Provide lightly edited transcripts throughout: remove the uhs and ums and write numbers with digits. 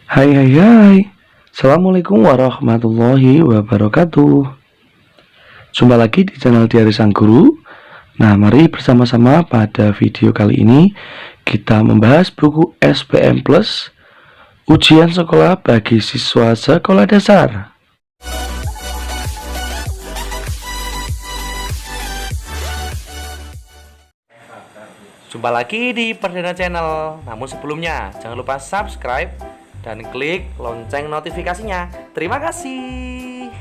Hai hai hai. Assalamualaikum warahmatullahi wabarakatuh. Jumpa lagi di channel Diari Sang Guru. Nah, mari bersama-sama pada video kali ini kita membahas buku SPM Plus Ujian Sekolah bagi Siswa Sekolah Dasar. Jumpa lagi di Perdana Channel. Namun sebelumnya jangan lupa subscribe dan klik lonceng notifikasinya. Terima kasih.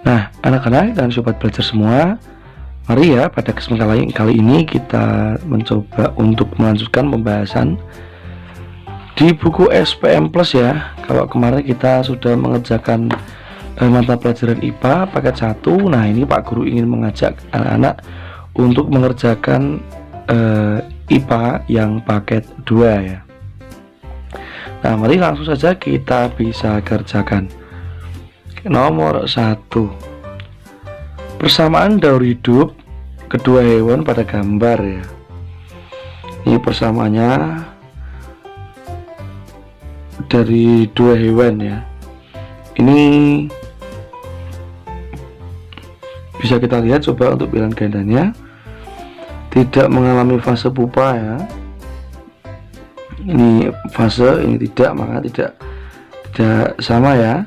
Nah, anak-anak dan sobat belajar semua, mari ya pada kesempatan kali ini kita mencoba untuk melanjutkan pembahasan di buku SPM Plus ya. Kalau kemarin kita sudah mengerjakan mata pelajaran IPA paket 1. Nah, ini Pak Guru ingin mengajak anak-anak untuk mengerjakan IPA yang paket 2 ya. Nah, mari langsung saja kita bisa kerjakan. Nomor 1, persamaan daur hidup kedua hewan pada gambar ya. Ini persamaannya dari dua hewan ya. Ini bisa kita lihat coba untuk bilangan gandanya. Tidak mengalami fase pupa ya. Ini fase, ini tidak, maka tidak sama ya.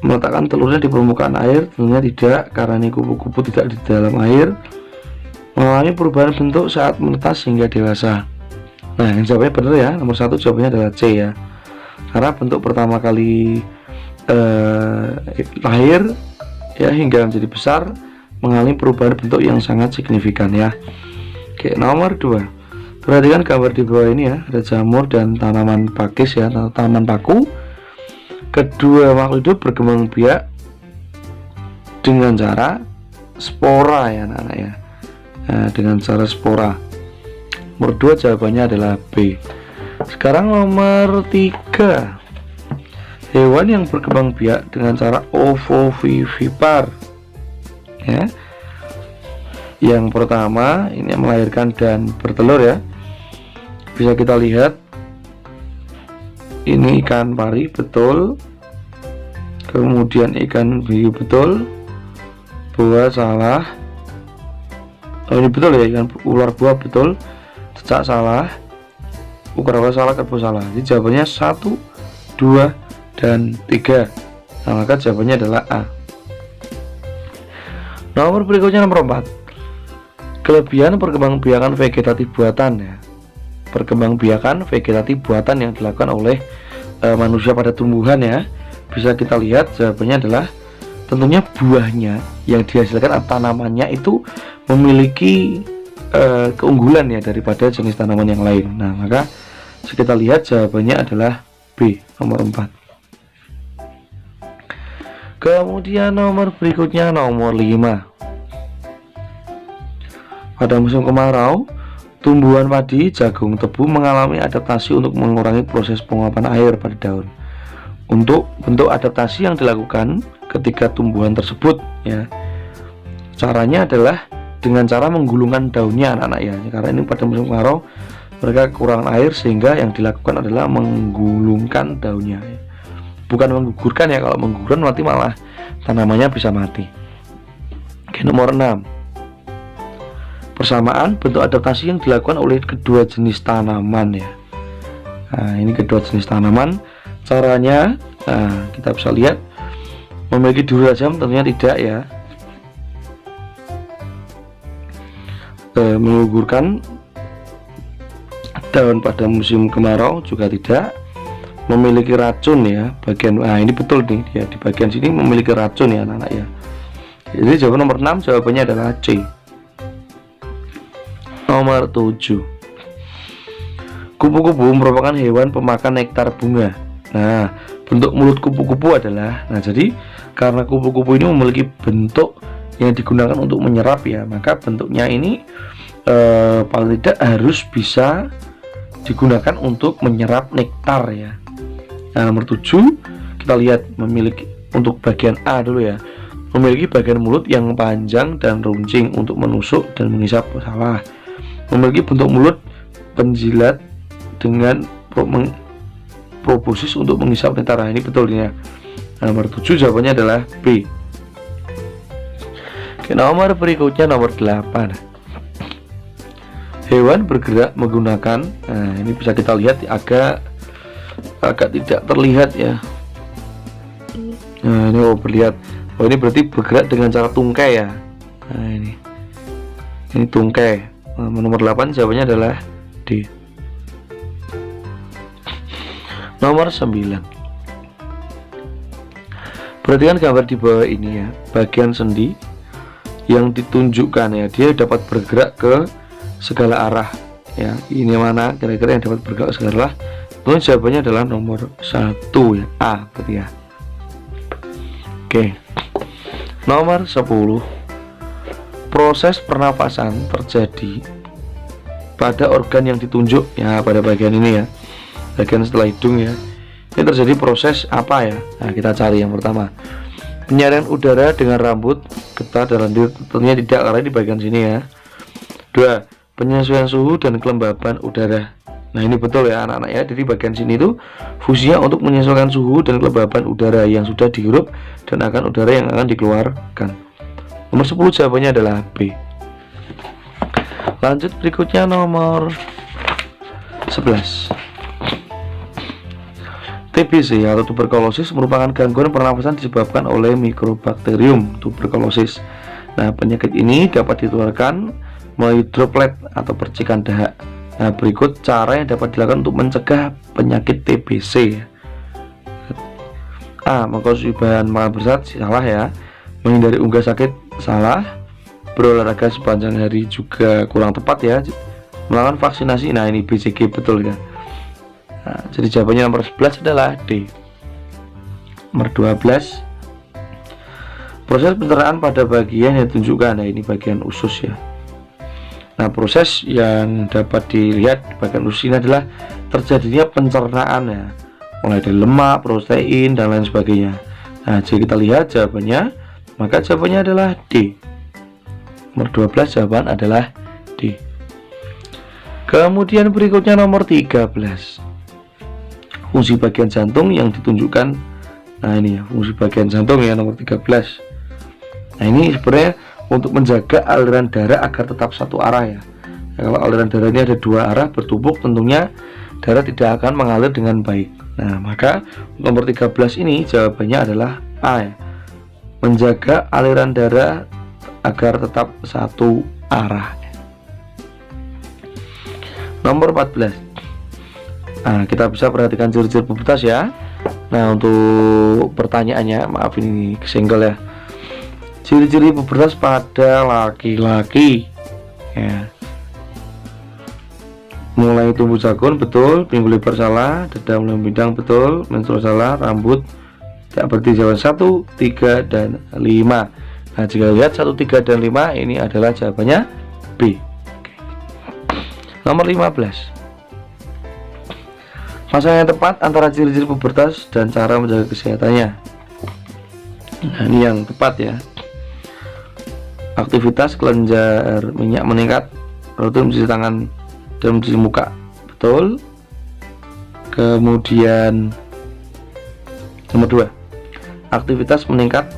Meletakkan telurnya di permukaan air, tentunya tidak, karena ini kupu-kupu tidak di dalam air. Mengalami perubahan bentuk saat menetas hingga dewasa. Nah, yang jawabnya benar ya. Nomor 1 jawabannya adalah C ya. Karena bentuk pertama kali lahir ya hingga menjadi besar mengalami perubahan bentuk yang sangat signifikan ya. Oke, nomor 2, perhatikan gambar di bawah ini ya. Ada jamur dan tanaman pakis ya, atau tanaman paku. Kedua makhluk hidup berkembang biak dengan cara spora ya anak-anak ya. Nah, dengan cara spora. Nomor 2 jawabannya adalah B. Sekarang nomor 3, hewan yang berkembang biak dengan cara ovovivipar ya. Yang pertama ini melahirkan dan bertelur ya. Bisa kita lihat ini ikan pari betul, kemudian ikan hiu betul, buah salah, ini betul ya, ikan ular buah betul, cecak salah, ukara salah, kerbau salah. Jadi jawabannya 1, 2, dan 3. Nah, maka jawabannya adalah A. Nomor berikutnya nomor 4, kelebihan perkembangbiakan vegetatif buatan ya. Perkembangbiakan vegetatif buatan yang dilakukan oleh manusia pada tumbuhan ya. Bisa kita lihat jawabannya adalah tentunya buahnya yang dihasilkan atau tanamannya itu memiliki keunggulan ya daripada jenis tanaman yang lain. Nah, maka kita lihat jawabannya adalah B, nomor 4. Kemudian nomor berikutnya nomor 5. Pada musim kemarau, tumbuhan padi, jagung, tebu mengalami adaptasi untuk mengurangi proses penguapan air pada daun. Untuk bentuk adaptasi yang dilakukan ketika tumbuhan tersebut ya, caranya adalah dengan cara menggulungkan daunnya anak-anak ya. Karena ini pada musim kemarau mereka kekurangan air, sehingga yang dilakukan adalah menggulungkan daunnya ya. Bukan menggugurkan ya. Kalau menggugurkan nanti malah tanamannya bisa mati. Oke, nomor 6, persamaan bentuk adaptasi yang dilakukan oleh kedua jenis tanaman ya. Nah, ini kedua jenis tanaman. Caranya, nah, kita bisa lihat memiliki duri tajam tentunya tidak ya. Menggugurkan daun pada musim kemarau juga tidak. Memiliki racun ya bagian, nah ini betul nih ya, di bagian sini memiliki racun ya anak-anak ya. Jadi jawaban nomor 6 jawabannya adalah C. Nomor 7, kupu-kupu merupakan hewan pemakan nektar bunga. Nah, bentuk mulut kupu-kupu adalah, nah jadi karena kupu-kupu ini memiliki bentuk yang digunakan untuk menyerap ya, maka bentuknya ini paling tidak harus bisa digunakan untuk menyerap nektar ya. Nah, nomor 7 kita lihat memiliki, untuk bagian A dulu ya, memiliki bagian mulut yang panjang dan runcing untuk menusuk dan menghisap. Salah. Memiliki bentuk mulut penjilat dengan proboscis untuk menghisap nektar. Ini betul ya. Nomor 7 jawabannya adalah B. Oke, nomor berikutnya nomor 8. Hewan bergerak menggunakan, nah ini bisa kita lihat agak tidak terlihat ya. Nah ini berlihat. Ini berarti bergerak dengan cara tungkai ya. Nah ini tungkai. Nomor 8 jawabannya adalah D. Nomor 9. Perhatikan gambar di bawah ini ya. Bagian sendi yang ditunjukkan ya, dia dapat bergerak ke segala arah ya. Ini mana kira-kira yang dapat bergerak ke segala arah? Tentu jawabannya adalah nomor 1 ya, A berarti ya. Oke. Nomor 10. Proses pernapasan terjadi pada organ yang ditunjuk ya, pada bagian ini ya. Bagian setelah hidung ya. Ini terjadi proses apa ya? Nah, kita cari yang pertama. Penyaringan udara dengan rambut, getah dan lendir, tentunya tidak karena di bagian sini ya. 2. Penyesuaian suhu dan kelembaban udara. Nah ini betul ya anak-anak ya. Jadi bagian sini itu fungsinya untuk menyesuaikan suhu dan kelembaban udara yang sudah dihirup dan akan udara yang akan dikeluarkan. Nomor 10 jawabannya adalah B. Lanjut berikutnya nomor 11. TBC atau tuberkulosis merupakan gangguan pernafasan disebabkan oleh mikrobakterium tuberkulosis. Nah, penyakit ini dapat ditularkan melalui droplet atau percikan dahak. Nah, berikut cara yang dapat dilakukan untuk mencegah penyakit TBC. A. Mengkonsumsi bahan makanan bersat, salah ya. Menghindari unggah sakit, salah. Berolahraga sepanjang hari juga kurang tepat ya. Melakukan vaksinasi, nah ini BCG betul ya. Nah, jadi jawabannya nomor 11 adalah D. Nomor 12. Proses pencernaan pada bagian yang ditunjukkan. Nah ini bagian usus ya. Nah proses yang dapat dilihat di bagian usus ini adalah terjadinya pencernaan ya, mulai dari lemak, protein dan lain sebagainya. Nah jika kita lihat jawabannya, maka jawabannya adalah D. Nomor 12 jawaban adalah D. Kemudian berikutnya nomor 13. Fungsi bagian jantung yang ditunjukkan. Nah ini ya, fungsi bagian jantung ya, nomor 13. Nah ini sebenarnya untuk menjaga aliran darah agar tetap satu arah ya. Nah, kalau aliran darah ini ada dua arah bertumpuk, tentunya darah tidak akan mengalir dengan baik. Nah maka nomor 13 ini jawabannya adalah A ya. Menjaga aliran darah agar tetap satu arah. Nomor 14. Nah, kita bisa perhatikan ciri-ciri pubertas ya. Nah, untuk pertanyaannya, maaf ini kesenggol ya. Ciri-ciri pubertas pada laki-laki ya. Mulai tumbuh jakun betul, pinggul lebar salah, dada mulai membidang betul, menstruasi salah, rambut tidak berarti jawaban 1, 3 dan 5. Nah, jika lihat 1, 3 dan 5 ini adalah jawabannya B. Oke. Nomor 15. Masa yang tepat antara ciri-ciri pubertas dan cara menjaga kesehatannya. Nah, ini yang tepat ya. Aktivitas kelenjar minyak meningkat, rutin mencuci tangan dan mencuci muka, betul. Kemudian nomor 2. Aktivitas meningkat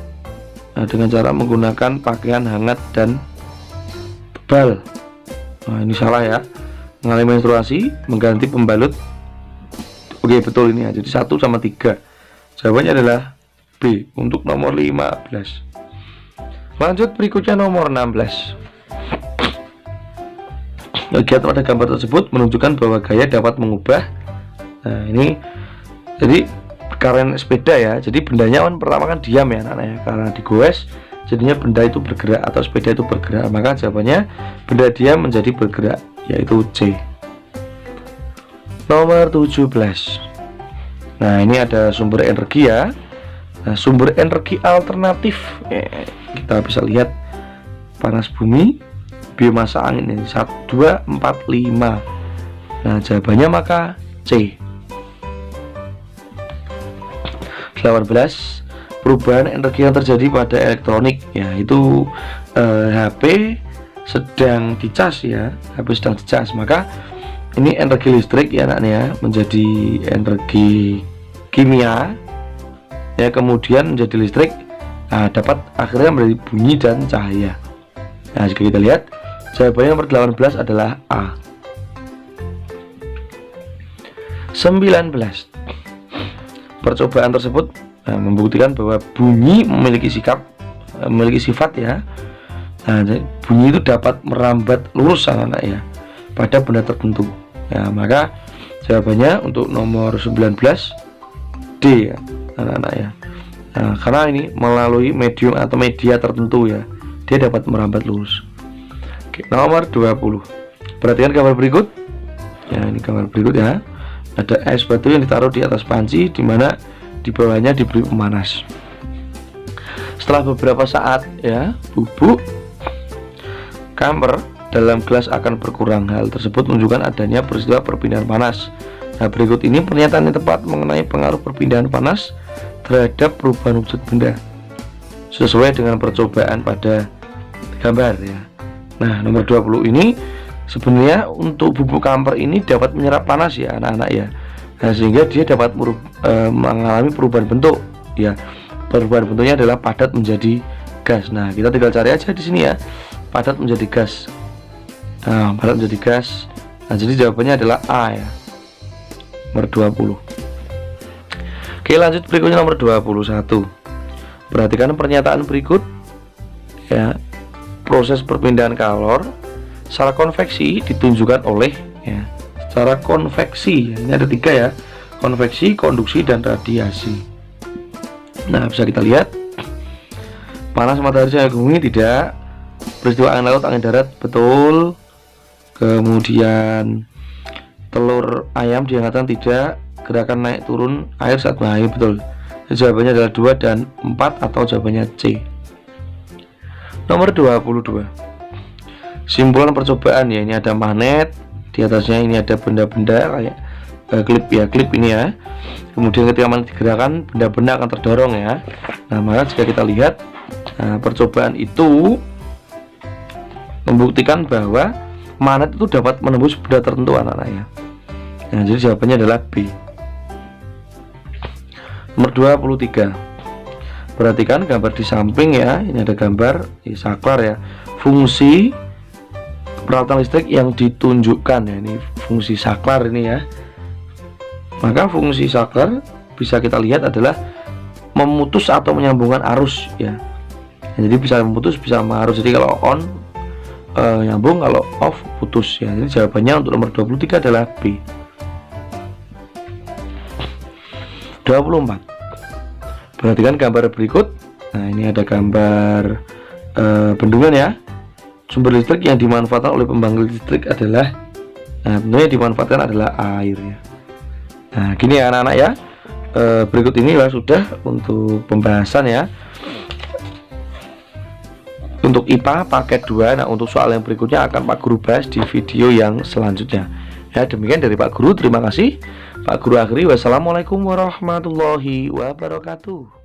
dengan cara menggunakan pakaian hangat dan tebal. Nah, ini salah ya. Mengalami menstruasi, mengganti pembalut. Oke betul ini ya. Jadi 1 sama 3. Jawabannya adalah B untuk nomor 15. Lanjut berikutnya nomor 16. Kegiatan pada gambar tersebut menunjukkan bahwa gaya dapat mengubah. Nah ini jadi karena sepeda ya. Jadi bendanya kan pertama kan diam ya anak-anak ya. Karena digoes jadinya benda itu bergerak atau sepeda itu bergerak. Maka jawabannya benda diam menjadi bergerak, yaitu C. Nomor 17. Nah ini ada sumber energi ya. Nah sumber energi alternatif kita bisa lihat panas bumi, biomasa angin ini 1, 2, 4, 5. Nah jawabannya maka C. 18. Perubahan energi yang terjadi pada elektronik ya, itu HP sedang dicas ya, HP sedang dicas, maka ini energi listrik ya anaknya menjadi energi kimia ya, kemudian menjadi listrik. Nah, dapat akhirnya menjadi bunyi dan cahaya. Nah, jika kita lihat jawabannya nomor 18 adalah A. 19. Percobaan tersebut membuktikan bahwa bunyi memiliki sifat ya. Nah, bunyi itu dapat merambat lurus anak-anak ya pada benda tertentu. Ya, maka jawabannya untuk nomor 19 D ya anak-anak ya. Nah, karena ini melalui medium atau media tertentu ya, dia dapat merambat lurus. Oke, nomor 20. Perhatikan gambar berikut. Ya, ini gambar berikut ya. Ada es batu yang ditaruh di atas panci, di mana di bawahnya diberi pemanas. Setelah beberapa saat ya, bubuk kamper dalam gelas akan berkurang. Hal tersebut menunjukkan adanya peristiwa perpindahan panas. Nah, berikut ini pernyataan yang tepat mengenai pengaruh perpindahan panas terhadap perubahan wujud benda sesuai dengan percobaan pada gambar ya. Nah, nomor 20 ini sebenarnya untuk bubuk kamper ini dapat menyerap panas ya anak-anak ya. Nah, sehingga dia dapat mengalami perubahan bentuk ya. Perubahan bentuknya adalah padat menjadi gas. Nah, kita tinggal cari aja di sini ya, padat menjadi gas. Nah, padat menjadi gas. Nah, jadi jawabannya adalah A ya, nomor 20. Oke, lanjut berikutnya nomor 21. Perhatikan pernyataan berikut ya. Proses perpindahan kalor secara konveksi ditunjukkan oleh ya, secara konveksi ya, ini ada 3 ya, konveksi, konduksi, dan radiasi. Nah, bisa kita lihat panas matahari cahaya bumi tidak, peristiwa angin laut angin darat betul, kemudian telur ayam dihangatkan tidak, gerakan naik turun air saat bahaya betul. Jawabannya adalah 2 dan 4 atau jawabannya C. Nomor 22. Simpulan percobaan ya, ini ada magnet, di atasnya ini ada benda-benda kayak klip ya, klip ini ya. Kemudian ketika magnet digerakkan, benda-benda akan terdorong ya. Nah, maka jika kita lihat percobaan itu membuktikan bahwa magnet itu dapat menembus benda tertentu anak-anak ya. Nah, jadi jawabannya adalah B. Nomor 23. Perhatikan gambar di samping ya. Ini ada gambar saklar ya. Fungsi peralatan listrik yang ditunjukkan ya. Ini fungsi saklar ini ya. Maka fungsi saklar bisa kita lihat adalah memutus atau menyambungkan arus ya. Jadi bisa memutus, bisa mengarus. Jadi kalau on nyambung, kalau off putus ya. Jadi jawabannya untuk nomor 23 adalah B. 24. Perhatikan gambar berikut. Nah, ini ada gambar bendungan ya. Sumber listrik yang dimanfaatkan oleh pembangkit listrik adalah, nah, tentunya dimanfaatkan adalah air ya. Nah, gini ya anak-anak ya. Berikut ini sudah untuk pembahasan ya. Untuk IPA paket 2. Nah, untuk soal yang berikutnya akan Pak Guru bahas di video yang selanjutnya. Ya, demikian dari Pak Guru. Terima kasih. Pak Guru akhiri. Wassalamualaikum warahmatullahi wabarakatuh.